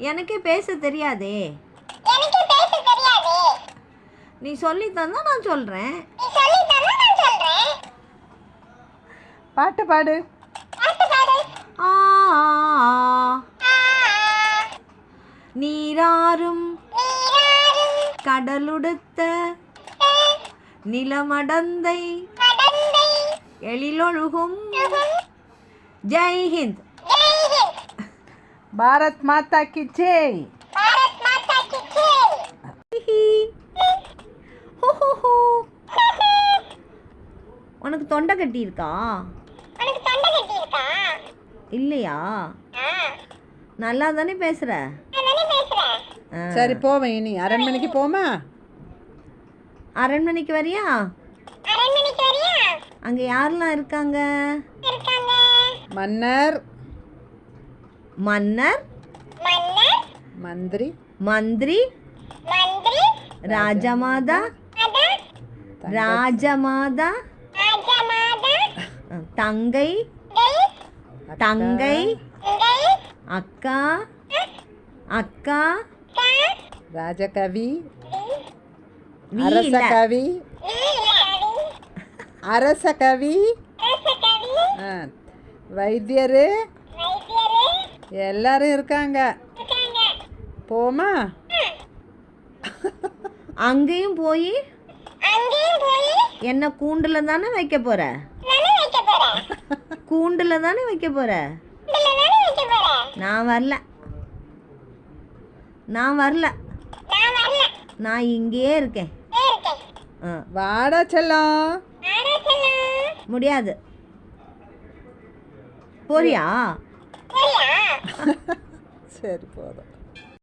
எனக்கே பேச தெரியாதே. நீ சொல்லி தந்தா நான் சொல்றேன். பாட்டு பாடு. ஆ நீராறும் கடலுடுத்த நிலமடந்தை எழிலொழுகும். ஜெய் ஹிந்த். பாரத் மாதா கி ஜெய். உனக்கு தொண்டை கட்டி இருக்கா? இல்லையா? நல்லா தானே பேசுற. சரி போவேன். இனி அரண்மனைக்கு போமா? அரண்மனைக்கு வரியா? அங்க யாரெல்லாம் இருக்காங்க? மன்னர், மன்னர், மந்திரி, மந்திரி, ராஜமாதா, ராஜமாதா, தங்கை, தங்கை, அக்கா, அக்கா, ராஜகவி, வீ அரச இல்ல. கவி, அரச கவி, வைத்தியரு எல்லாரும் இருக்காங்க. போமா? அங்கேயும் போய் என்ன கூண்டுல தானே வைக்க போற? கூண்டுல தானே வைக்க போற? நான் வரல, நான் வரல, நான் இங்கேயே இருக்கேன். வாடா செல்லம். முடியாது. போறியா? சரி போதும்.